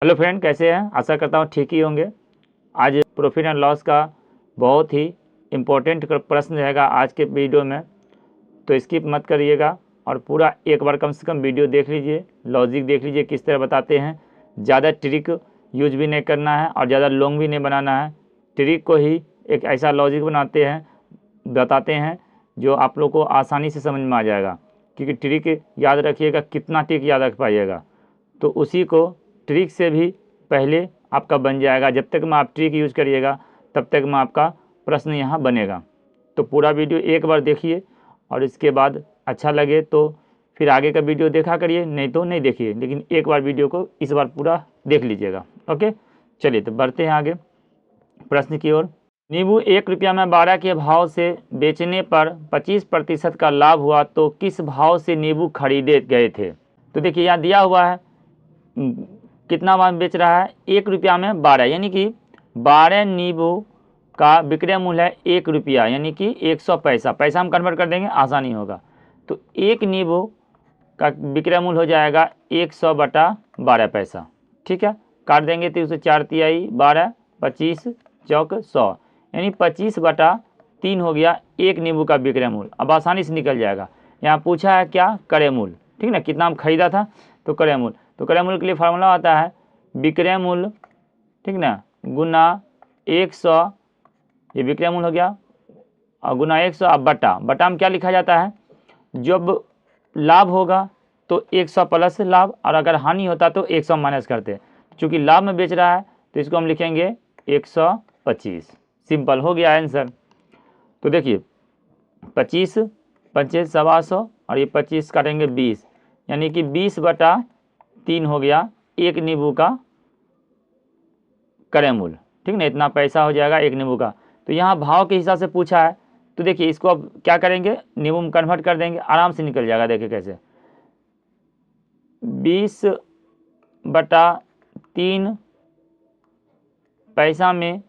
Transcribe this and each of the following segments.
Hello friend, कैसे हैं? आशा करता हूँ ठीक ही होंगे। आज प्रॉफिट एंड लॉस का बहुत ही इम्पोर्टेंट प्रश्न रहेगा आज के वीडियो में, तो स्किप मत करिएगा और पूरा एक बार कम से कम वीडियो देख लीजिए, लॉजिक देख लीजिए किस तरह बताते हैं। ज़्यादा ट्रिक यूज भी नहीं करना है और ज़्यादा लॉन्ग भी नहीं बनाना है। ट्रिक को ही एक ऐसा लॉजिक बताते हैं जो आप लोग को आसानी से समझ में आ जाएगा, क्योंकि ट्रिक याद रखिएगा, कितना ट्रिक याद रख पाइएगा तो उसी को ट्रिक से भी पहले आपका बन जाएगा। जब तक में आप ट्रिक यूज करिएगा तब तक में आपका प्रश्न यहाँ बनेगा। तो पूरा वीडियो एक बार देखिए और इसके बाद अच्छा लगे तो फिर आगे का वीडियो देखा करिए, नहीं तो नहीं देखिए, लेकिन एक बार वीडियो को इस बार पूरा देख लीजिएगा। ओके, चलिए तो बढ़ते हैं आगे प्रश्न की ओर। नींबू 1 रुपया में 12 के भाव से बेचने पर 25% का लाभ हुआ तो किस भाव से नींबू खरीदे गए थे? तो देखिए यहाँ दिया हुआ है कितना में बेच रहा है, 1 रुपया में 12, यानी कि 12 नींबू का विक्रय मूल्य है 1 रुपया, यानी कि 100 पैसा। पैसा हम कन्वर्ट कर देंगे, आसानी होगा। तो एक नींबू का विक्रय मूल्य हो जाएगा 100 बटा 12 पैसा। ठीक है, काट देंगे तो उसे 4 तिहाई 12, 25 चौक 100, यानी 25 बटा 3 हो गया एक नींबू का विक्रय मूल्य। अब आसानी से निकल जाएगा। यहाँ पूछा है क्या? क्रय मूल्य। ठीक ना, कितना हम खरीदा था तो क्रय मूल्य। तो क्रय मूल्य के लिए फार्मूला आता है विक्रय मूल्य, ठीक ना, गुना 100, ये विक्रय मूल्य हो गया, और गुना 100। अब बटा में क्या लिखा जाता है? जब लाभ होगा तो 100 प्लस लाभ, और अगर हानि होता तो 100 माइनस करते। चूंकि लाभ में बेच रहा है तो इसको हम लिखेंगे 125। सिंपल हो गया आंसर। तो देखिए 25 25 125 और ये 25 काटेंगे 20, यानी कि 20 बटा 3 हो गया एक नींबू का क्रय मूल्य। ठीक ना, इतना पैसा हो जाएगा एक नींबू का। तो यहाँ भाव के हिसाब से पूछा है, तो देखिए इसको अब क्या करेंगे, नींबू में कन्वर्ट कर देंगे, आराम से निकल जाएगा। देखिए कैसे, 20 बटा 3 पैसा में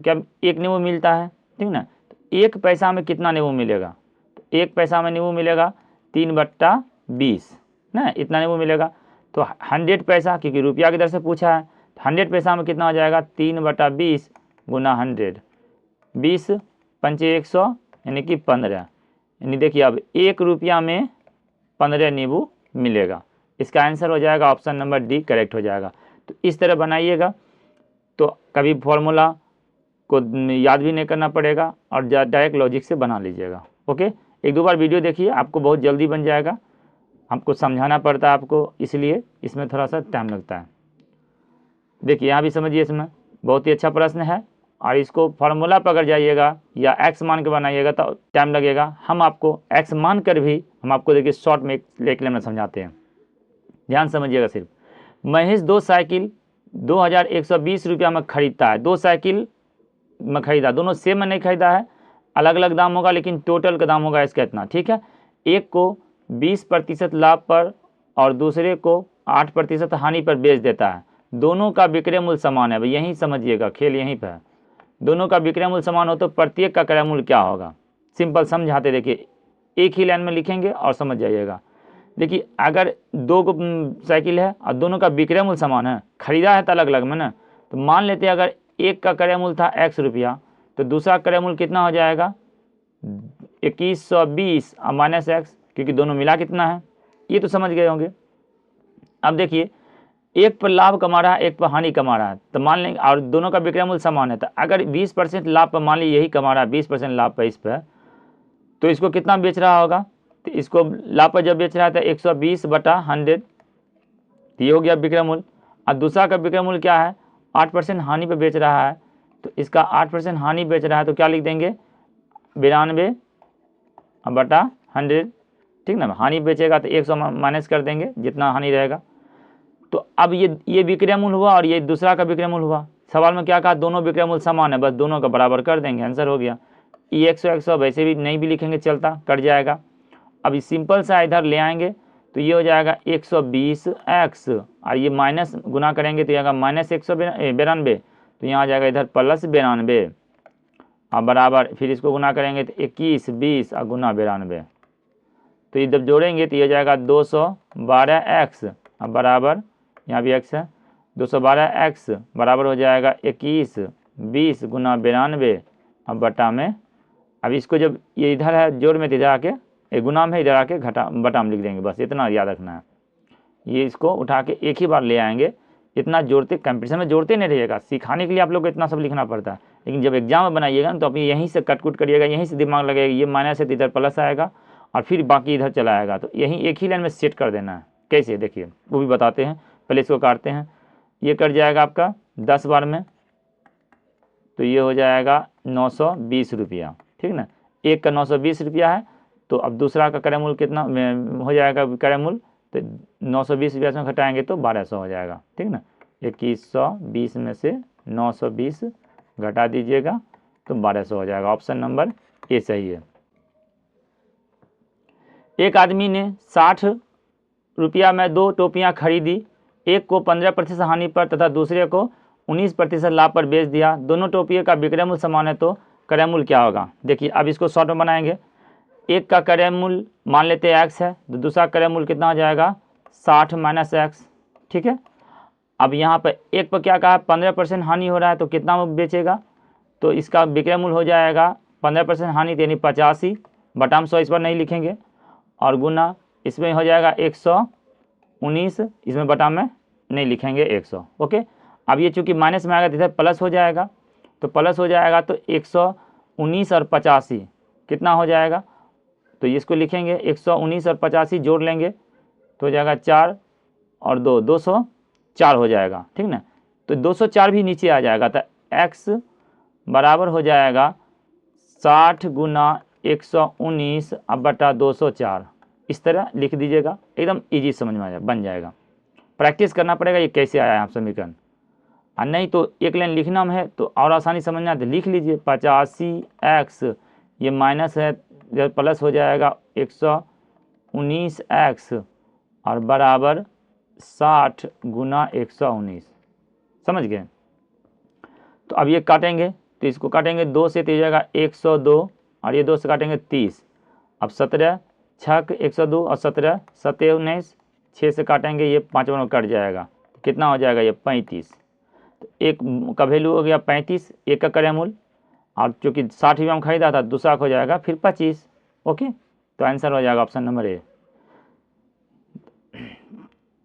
क्या एक नींबू मिलता है, ठीक ना। तो 1 पैसा में कितना नींबू मिलेगा? तो 1 पैसा में नींबू मिलेगा 3 बट्टा 20 ना, इतना नींबू मिलेगा। तो 100 पैसा, क्योंकि रुपया की दर से पूछा है, 100 पैसा में कितना हो जाएगा? 3 बटा 20 गुना 100, 20 पंचे 100, यानी कि 15। यानी देखिए अब 1 रुपया में 15 नींबू मिलेगा। इसका आंसर हो जाएगा ऑप्शन नंबर डी, करेक्ट हो जाएगा। तो इस तरह बनाइएगा तो कभी फॉर्मूला को याद भी नहीं करना पड़ेगा और डायरेक्ट लॉजिक से बना लीजिएगा। ओके, 1-2 बार वीडियो देखिए, आपको बहुत जल्दी बन जाएगा। हमको समझाना पड़ता है आपको, इसलिए इसमें थोड़ा सा टाइम लगता है। देखिए यहाँ भी समझिए, इसमें बहुत ही अच्छा प्रश्न है और इसको फार्मूला पर अगर जाइएगा या एक्स मान के बनाइएगा तो टाइम लगेगा। हम आपको एक्स मान कर भी हम आपको देखिए शॉर्ट में एक लेना समझाते हैं, ध्यान समझिएगा। सिर्फ महेश 2 साइकिल 2120 रुपया में खरीदता है। 2 साइकिल में खरीदा, दोनों सेम में नहीं खरीदा है, अलग अलग दाम होगा, लेकिन टोटल का दाम होगा इसका इतना। ठीक है, एक को 20% लाभ पर और दूसरे को 8% हानि पर बेच देता है। दोनों का विक्रय मूल्य समान है। भाई यहीं समझिएगा, खेल यहीं पर है। दोनों का विक्रय मूल्य समान हो तो प्रत्येक का क्रय मूल्य क्या होगा? सिंपल समझाते, देखिए एक ही लाइन में लिखेंगे और समझ जाइएगा। देखिए अगर 2 साइकिल है और दोनों का विक्रय मूल्य समान है, खरीदा है तो अलग अलग में ना, तो मान लेते हैं अगर एक का क्रय मूल्य था x रुपया तो दूसरा क्रय मूल्य कितना हो जाएगा? 2120 और माइनस एक्स, क्योंकि दोनों मिला कितना है, ये तो समझ गए होंगे। अब देखिए एक पर लाभ कमा रहा है, एक पर हानि कमा रहा है, तो मान लेंगे, और दोनों का विक्रय मूल्य समान है, तो अगर 20% लाभ पर मान लीजिए यही कमा रहा है 20% लाभ पर इस पर, तो इसको कितना बेच रहा होगा? तो इसको लाभ पर जब बेच रहा था 120 बटा 100, ये हो गया विक्रय मूल्य। और दूसरा का विक्रय मूल्य क्या है? 8% हानि पर बेच रहा है, तो इसका 8% हानि बेच रहा है, तो क्या लिख देंगे? 92 बटा 100। ठीक ना, हानि बेचेगा तो 100 माइनस कर देंगे जितना हानि रहेगा। तो अब ये विक्रय मूल्य हुआ और ये दूसरा का विक्रय मूल्य हुआ। सवाल में क्या कहा? दोनों विक्रय मूल्य समान है, बस दोनों का बराबर कर देंगे, आंसर हो गया। ये 100 वैसे भी नहीं भी लिखेंगे चलता, कट जाएगा। अब इस सिंपल सा इधर ले आएंगे तो ये हो जाएगा 120x, और ये माइनस गुना करेंगे तो ये आएगा माइनस 192, तो यहाँ आ जाएगा इधर प्लस 92, और बराबर फिर इसको गुना करेंगे तो 21 20 और गुना 92, तो इधर जोड़ेंगे तो ये हो जाएगा 212x, अब बराबर यहाँ भी x है, 212x बराबर हो जाएगा 21 20 गुना 92 अब बटा में। अब इसको जब ये इधर है जोड़ में, तो इधर आके ये गुना में, इधर आके घटा बटा में लिख देंगे, बस इतना याद रखना है। ये इसको उठा के एक ही बार ले आएंगे। इतना जोड़ते, कंपटीशन में जोड़ते नहीं रहिएगा, सिखाने के लिए आप लोग को इतना सब लिखना पड़ता है, लेकिन जब एग्जाम में बनाइएगा ना तो आप यहीं से कटकुट करिएगा, यहीं से दिमाग लगेगा, ये माइनस है तो इधर प्लस आएगा और फिर बाकी इधर चला आएगा। तो यहीं एक ही लाइन में सेट कर देना है। कैसे देखिए वो भी बताते हैं, पहले इसको काटते हैं। ये कट जाएगा आपका 10 बार में, तो ये हो जाएगा 920 रुपया, ठीक ना। एक का 920 रुपया है, तो अब दूसरा का क्रय मूल्य कितना हो जाएगा, क्रय मूल्य तो 920 रुपया में घटाएंगे तो 1200 हो जाएगा, ठीक ना। 2120 में से 920 घटा दीजिएगा तो 1200 हो जाएगा। ऑप्शन नंबर ए सही है। एक आदमी ने 60 रुपया में 2 टोपियां खरीदी, एक को 15% हानि पर तथा दूसरे को 19% लाभ पर बेच दिया। दोनों टोपियों का विक्रय मूल्य समान है, तो क्रय मूल्य क्या होगा। देखिए अब इसको शॉर्ट में बनाएंगे। एक का क्रय मूल्य मान लेते हैं x है, तो दूसरा क्रय मूल्य कितना हो जाएगा 60 माइनस एक्स, ठीक है। अब यहाँ पर एक पर क्या कहा 15% हानि हो रहा है, तो कितना में बेचेगा, तो इसका विक्रय मूल्य हो जाएगा 15% हानि यानी 85 बटा में 100 इस पर नहीं लिखेंगे, और गुना इसमें हो जाएगा 119, इसमें बटा में नहीं लिखेंगे 100, ओके। अब ये चूँकि माइनस में आएगा तो इधर प्लस हो जाएगा, तो प्लस हो जाएगा तो 119 और 85 कितना हो जाएगा, तो इसको लिखेंगे 119 और 85 जोड़ लेंगे तो हो जाएगा 4 और 2 204 हो जाएगा, ठीक ना। तो 204 भी नीचे आ जाएगा, तो x बराबर हो जाएगा 60 गुना 119 अब बटा 204, इस तरह लिख दीजिएगा। एकदम इजी समझ में बन जाएगा। प्रैक्टिस करना पड़ेगा ये कैसे आया है आप समीकरण, और नहीं तो एक लाइन लिखना में है तो और आसानी समझना, तो लिख लीजिए 85x ये माइनस है जब प्लस हो जाएगा 119x और बराबर 60 गुना 119, समझ गए। तो अब ये काटेंगे, तो इसको काटेंगे 2 से, तो हो जाएगा 102 और ये 2 से काटेंगे 30। अब 17 6 102 और 17 7 19, 6 से काटेंगे ये 5 में कट जाएगा, कितना हो जाएगा ये 35। तो एक का वैल्यू हो गया 35, एक का क्रय मूल्य, और चूँकि 60 रुपया में खरीदा था दूसरा हो जाएगा फिर 25, ओके। तो आंसर हो जाएगा ऑप्शन नंबर ए।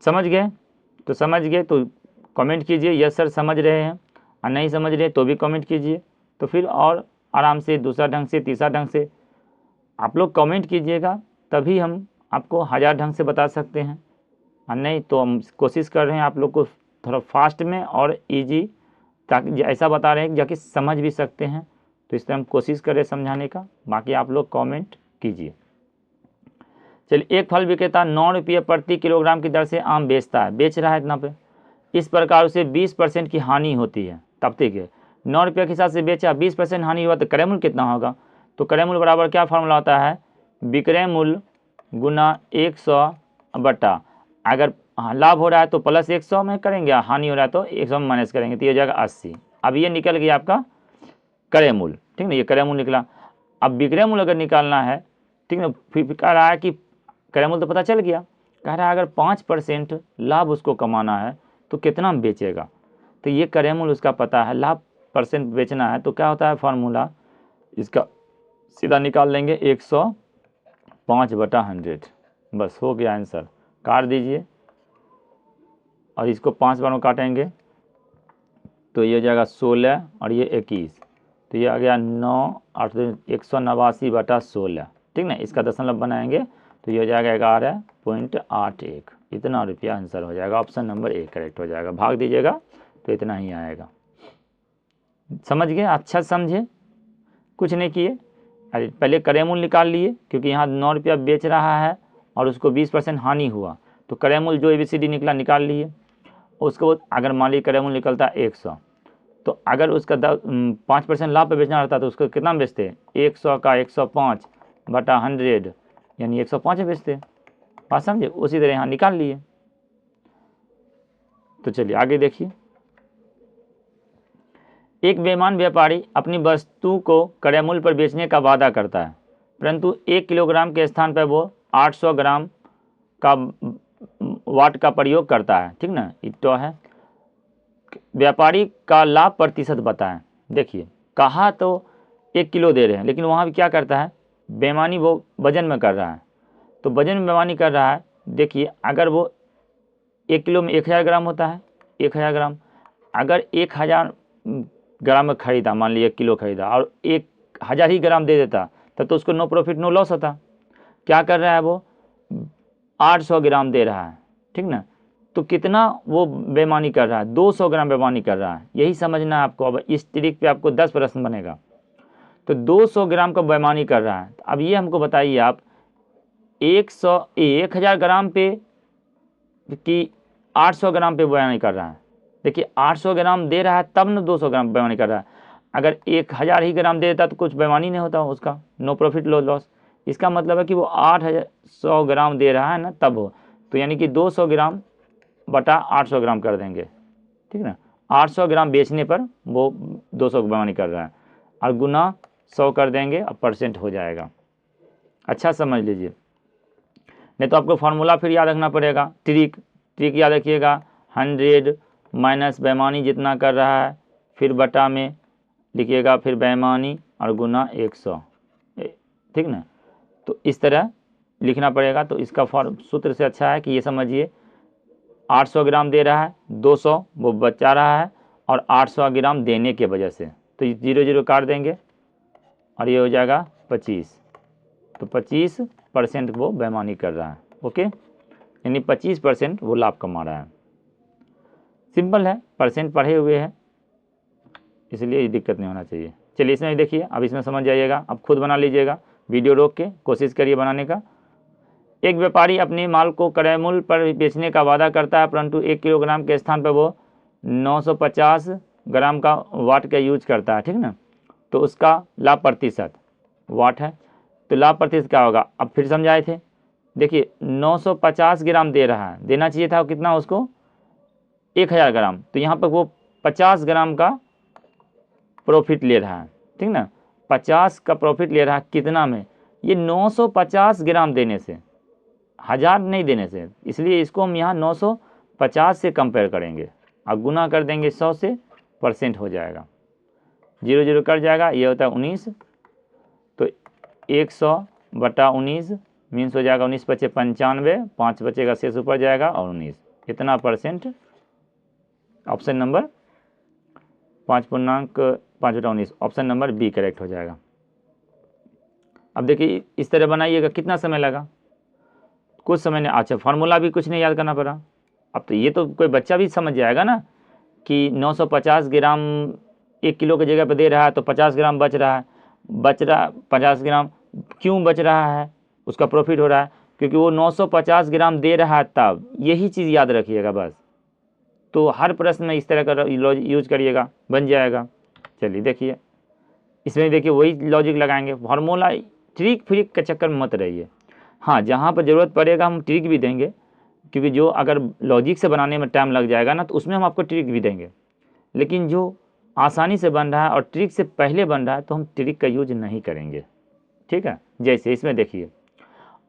समझ गए, तो समझ गए तो कमेंट कीजिए यस सर समझ रहे हैं, और नहीं समझ रहे तो भी कमेंट कीजिए, तो फिर और आराम से दूसरा ढंग से तीसरा ढंग से आप लोग कमेंट कीजिएगा, तभी हम आपको 1000 ढंग से बता सकते हैं, और नहीं तो हम कोशिश कर रहे हैं आप लोग को थोड़ा फास्ट में और इजी, ताकि ऐसा बता रहे हैं जाकि समझ भी सकते हैं, तो इस तरह हम कोशिश करें समझाने का। बाकी आप लोग कमेंट कीजिए। चलिए, एक फल विक्रेता 9 रुपये प्रति किलोग्राम की दर से आम बेच रहा है इतना पे, इस प्रकार उसे 20% की हानि होती है। तब तक है 9 रुपये के हिसाब से बेचा, 20% हानि हुआ, तो क्रय मूल्य कितना होगा। तो क्रय मूल्य बराबर क्या फार्मूला होता है, विक्रय मूल्य गुना 100 बटा, अगर लाभ हो रहा है तो प्लस 100 में करेंगे, हानि हो रहा है तो 100 में माइनस करेंगे, तो ये हो जाएगा 80। अब ये निकल गया आपका क्रय मूल्य, ठीक ना, ये क्रय मूल्य निकला। अब विक्रय मूल्य अगर निकालना है, ठीक ना, फिर कह रहा है कि क्रय मूल्य तो पता चल गया, कह रहा है अगर 5% लाभ उसको कमाना है तो कितना में बेचेगा, तो ये क्रय मूल्य उसका पता है, लाभ % बेचना है, तो क्या होता है फार्मूला इसका सीधा निकाल लेंगे 105 बटा 100, बस हो गया आंसर। काट दीजिए और इसको 5 बार में काटेंगे तो ये हो जाएगा 16 और ये 21, तो ये आ गया 9 8 189 बटा 16, ठीक ना। इसका दशमलव बनाएंगे तो ये हो जाएगा 11.81, इतना रुपया आंसर हो जाएगा। ऑप्शन नंबर ए करेक्ट हो जाएगा। भाग दीजिएगा तो इतना ही आएगा। समझ गए, अच्छा समझे, कुछ नहीं किए, अरे पहले क्रय मूल्य निकाल लिए, क्योंकि यहाँ 9 रुपया बेच रहा है और उसको 20% हानि हुआ, तो क्रय मूल्य जो ABCD निकला निकाल लिए। उसके बाद अगर मान लीजिए क्रय मूल्य निकलता 100, तो अगर उसका 5% लाभ पे बेचना रहता तो उसको कितना में बेचते, 100 का 105 बटा 100 यानी 105 बेचते। बात समझे, उसी तरह यहाँ निकाल लिए। तो चलिए आगे देखिए। एक बेईमान व्यापारी अपनी वस्तु को क्रय मूल्य पर बेचने का वादा करता है, परंतु 1 किलोग्राम के स्थान पर वो 800 ग्राम का वाट का प्रयोग करता है, ठीक ना, इतो है। व्यापारी का लाभ प्रतिशत बताएं। देखिए कहा तो 1 किलो दे रहे हैं, लेकिन वहाँ भी क्या करता है, बेईमानी, वो वजन में कर रहा है। तो वजन में बेईमानी कर रहा है। देखिए अगर वो 1 किलो में 1000 ग्राम होता है, 1000 ग्राम, अगर 1000 ग्राम में खरीदा, मान लीजिए 1 किलो खरीदा और 1000 ही ग्राम दे देता, तब तो उसको नो प्रॉफिट नो लॉस होता। क्या कर रहा है वो, 800 ग्राम दे रहा है, ठीक ना, तो कितना वो बेईमानी कर रहा है, 200 ग्राम बेईमानी कर रहा है। यही समझना है आपको। अब इस ट्रिक पे आपको 10 प्रश्न बनेगा। तो 200 ग्राम का बेईमानी कर रहा है। अब ये हमको बताइए आप 1000 ग्राम पे कि 800 ग्राम पे बेईमानी कर रहा है। देखिए 800 ग्राम दे रहा है तब न 200 ग्राम बेईमानी कर रहा है। अगर 1000 ही ग्राम दे देता तो कुछ बेईमानी नहीं होता उसका, नो प्रॉफिट नो लॉस। इसका मतलब है कि वो 800 ग्राम दे रहा है ना, तब हो, तो यानी कि 200 ग्राम बटा 800 ग्राम कर देंगे, ठीक ना। 800 ग्राम बेचने पर वो 200 बेईमानी कर रहा है, और गुना 100 कर देंगे, अब परसेंट हो जाएगा। अच्छा समझ लीजिए, नहीं तो आपको फार्मूला फिर याद रखना पड़ेगा। ट्रिक याद रखिएगा, 100 माइनस बेईमानी जितना कर रहा है, फिर बटा में लिखिएगा, फिर बेईमानी और गुना 100, ठीक ना। तो इस तरह लिखना पड़ेगा। तो इसका सूत्र से अच्छा है कि ये समझिए 800 ग्राम दे रहा है, 200 वो बचा रहा है, और 800 ग्राम देने के वजह से तो 0 0 काट देंगे और ये हो जाएगा 25। तो 25% वो बेईमानी कर रहा है, ओके, यानी 25% वो लाभ कमा रहा है। सिंपल है, परसेंट पढ़े हुए हैं, इसलिए दिक्कत नहीं होना चाहिए। चलिए इसमें देखिए, अब इसमें समझ जाइएगा, अब खुद बना लीजिएगा, वीडियो रोक के कोशिश करिए बनाने का। एक व्यापारी अपने माल को क्रय मूल्य पर बेचने का वादा करता है, परंतु 1 किलोग्राम के स्थान पर वो 950 ग्राम का वाट का यूज करता है, ठीक ना। तो उसका लाभ प्रतिशत वाट है, तो लाभ प्रतिशत क्या होगा, अब फिर समझाए थे। देखिए 950 ग्राम दे रहा है, देना चाहिए था कितना उसको, 1000 ग्राम, तो यहाँ पर वो 50 ग्राम का प्रॉफिट ले रहा है, ठीक ना। 50 का प्रॉफिट ले रहा है, कितना में, ये 950 ग्राम देने से, 1000 नहीं देने से, इसलिए इसको हम यहाँ 950 से कंपेयर करेंगे और गुना कर देंगे 100 से, परसेंट हो जाएगा, 0 0 कट जाएगा, ये होता है 19। तो 100 बटा 19 मीन्स हो जाएगा 19 बचे 95, 5 बचेगा, शेष ऊपर जाएगा और 19, कितना percent, option number 5.5/19, option number B correct हो जाएगा। अब देखिए इस तरह बनाइएगा, कितना समय लगा, कुछ समय नहीं। अच्छा फार्मूला भी कुछ नहीं याद करना पड़ा। अब तो ये तो कोई बच्चा भी समझ जाएगा ना कि 950 ग्राम 1 किलो की जगह पर दे रहा है, तो 50 ग्राम बच रहा है, 50 ग्राम क्यों बच रहा है, उसका प्रॉफिट हो रहा है क्योंकि वो 950 ग्राम दे रहा है, तब यही चीज़ याद रखिएगा बस। तो हर प्रश्न में इस तरह का यूज करिएगा, बन जाएगा। चलिए देखिए इसमें, देखिए वही लॉजिक लगाएंगे, फार्मूला ट्रिक फ्रिक के चक्कर में मत रहिए। हाँ जहाँ पर ज़रूरत पड़ेगा हम ट्रिक भी देंगे, क्योंकि जो अगर लॉजिक से बनाने में टाइम लग जाएगा ना, तो उसमें हम आपको ट्रिक भी देंगे। लेकिन जो आसानी से बन रहा है और ट्रिक से पहले बन रहा है, तो हम ट्रिक का यूज नहीं करेंगे, ठीक है। जैसे इसमें देखिए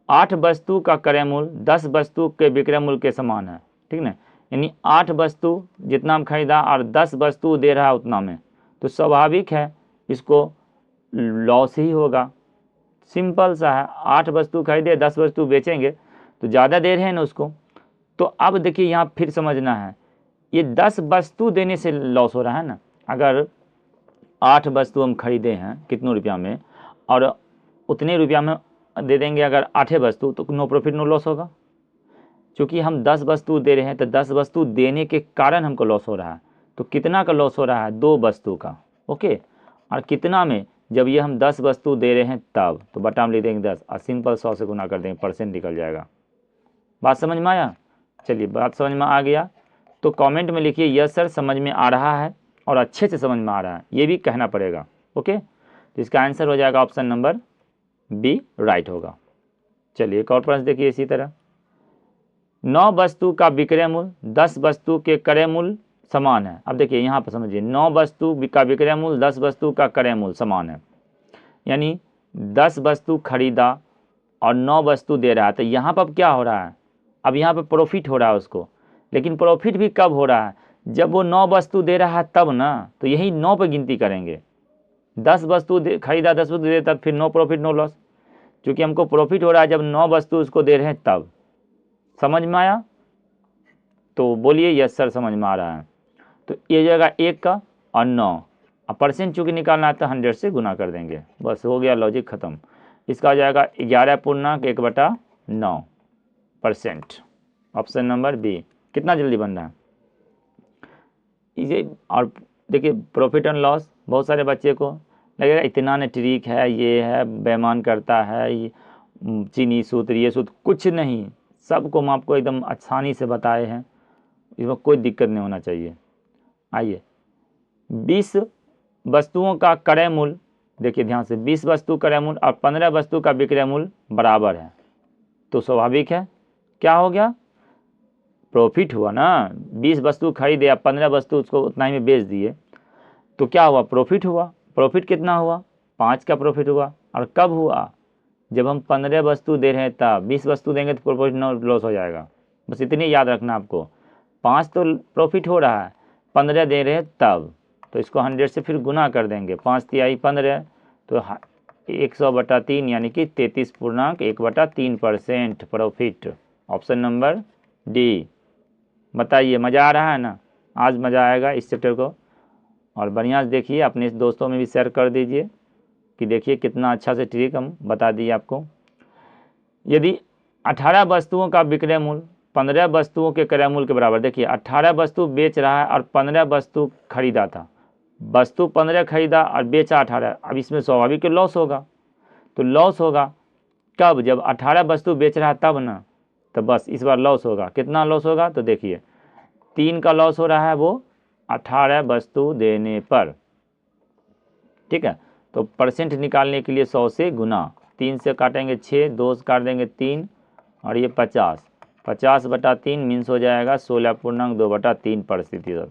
8 वस्तु का क्रय मूल्य 10 वस्तु के विक्रय मूल्य के समान है, ठीक ना, यानी 8 वस्तु जितना हम खरीदा और 10 वस्तु दे रहा है उतना में, तो स्वाभाविक है इसको लॉस ही होगा। सिंपल सा है, 8 वस्तु खरीदे 10 वस्तु बेचेंगे, तो ज़्यादा दे रहे हैं ना उसको। तो अब देखिए यहाँ फिर समझना है, ये 10 वस्तु देने से लॉस हो रहा है ना। अगर 8 वस्तु हम खरीदे हैं कितने रुपया में, और उतने रुपया में दे देंगे अगर 8 वस्तु, तो नो प्रॉफिट नो लॉस होगा। क्योंकि हम 10 वस्तु दे रहे हैं, तो 10 वस्तु देने के कारण हमको लॉस हो रहा है। तो कितना का लॉस हो रहा है, 2 वस्तु का, ओके। और कितना में, जब ये हम 10 वस्तु दे रहे हैं तब, तो बटा में लिख देंगे 10 और सिंपल 100 से गुना कर देंगे, परसेंट निकल जाएगा। बात समझ में आया। चलिए बात समझ में आ गया तो कमेंट में लिखिए यस सर समझ में आ रहा है और अच्छे से समझ में आ रहा है, ये भी कहना पड़ेगा, ओके। तो इसका आंसर हो जाएगा ऑप्शन नंबर बी राइट होगा। चलिए एक और प्रश्न देखिए इसी तरह, 9 वस्तु का विक्रय मूल्य 10 वस्तु के क्रय मूल्य समान है। अब देखिए यहाँ पर समझिए, 9 वस्तु का विक्रय मूल्य 10 वस्तु का क्रय मूल्य समान है, यानी 10 वस्तु खरीदा और 9 वस्तु दे रहा है। तो यहाँ पर क्या हो रहा है, अब यहाँ पर प्रॉफिट हो रहा है उसको, लेकिन प्रॉफिट भी कब हो रहा है, जब वो 9 वस्तु दे रहा है तब ना, तो यही 9 पे गिनती करेंगे। 10 वस्तु खरीदा, 10 वस्तु दे तब फिर नो प्रॉफिट नो लॉस, क्योंकि हमको प्रॉफिट हो रहा है जब 9 वस्तु उसको दे रहे हैं तब। समझ में आया? तो बोलिए यस सर समझ में आ रहा है। तो ये जाएगा 1 का और 9, अब परसेंट चूँकि निकालना है तो 100 से गुना कर देंगे, बस हो गया लॉजिक ख़त्म। इसका हो जाएगा 11.1/9%। Option number B. कितना जल्दी बन रहा है ये। और देखिए प्रॉफिट एंड लॉस, बहुत सारे बच्चे को लगेगा इतना ने ट्रिक है, ये है, बेईमान करता है, ये चीनी सूत्र, ये सूत्र, कुछ नहीं, सबको हम आपको एकदम आसानी से बताए हैं, इसमें कोई दिक्कत नहीं होना चाहिए। आइए 20 वस्तुओं का क्रय मूल्य, देखिए ध्यान से, 20 वस्तु क्रय मूल्य और 15 वस्तु का विक्रय मूल्य बराबर है, तो स्वाभाविक है क्या हो गया, प्रॉफिट हुआ ना। 20 वस्तु खरीदे या 15 वस्तु उसको उतना ही में बेच दिए, तो क्या हुआ, प्रॉफिट हुआ। प्रॉफिट कितना हुआ, 5 का प्रॉफिट हुआ। और कब हुआ, जब हम 15 वस्तु दे रहे हैं तब। 20 वस्तु देंगे तो प्रॉफिट नो लॉस हो जाएगा, बस इतनी याद रखना आपको। 5 तो प्रॉफिट हो रहा है, 15 दे रहे हैं तब, तो इसको 100 से फिर गुना कर देंगे। 5 तिहाई 15, तो 100/3 यानी कि 33.1/3% प्रॉफिट। Option number D. बताइए मज़ा आ रहा है ना? आज मज़ा आएगा इस चैप्टर को, और बढ़िया से देखिए, अपने दोस्तों में भी शेयर कर दीजिए कि देखिए कितना अच्छा से ट्रिक हम बता दिए आपको। यदि 18 वस्तुओं का विक्रय मूल्य 15 वस्तुओं के क्रय मूल्य के बराबर, देखिए 18 वस्तु बेच रहा है और 15 वस्तु खरीदा था, वस्तु 15 खरीदा और बेचा 18, अब इसमें स्वाभाविक लॉस होगा। तो लॉस होगा कब, जब 18 वस्तु बेच रहा है तब ना, तो बस इस बार लॉस होगा। कितना लॉस होगा, तो देखिए 3 का लॉस हो रहा है, वो 18 वस्तु देने पर, ठीक है। तो परसेंट निकालने के लिए 100 से गुना, 3 से काटेंगे 6, 2 से काट देंगे 3, और ये 50, 50/3 मीन्स हो जाएगा 16.2/3%।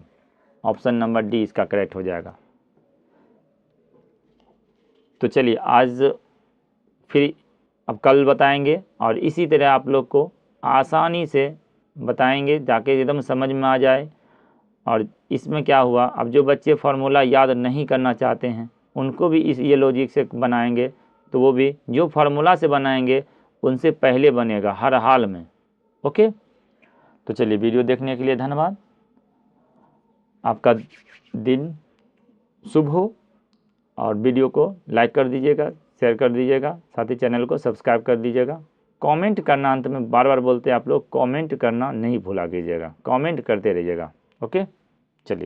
ऑप्शन नंबर डी इसका करेक्ट हो जाएगा। तो चलिए आज फिर अब कल बताएंगे, और इसी तरह आप लोग को आसानी से बताएंगे ताकि एकदम समझ में आ जाए। और इसमें क्या हुआ, अब जो बच्चे फार्मूला याद नहीं करना चाहते हैं उनको भी ये लॉजिक से बनाएंगे, तो वो भी जो फार्मूला से बनाएंगे उनसे पहले बनेगा हर हाल में। ओके, तो चलिए वीडियो देखने के लिए धन्यवाद। आपका दिन शुभ हो, और वीडियो को लाइक कर दीजिएगा, शेयर कर दीजिएगा, साथ ही चैनल को सब्सक्राइब कर दीजिएगा। कमेंट करना, अंत में बार बार बोलते हैं आप लोग, कमेंट करना नहीं भूला कीजिएगा, कमेंट करते रहिएगा। ओके।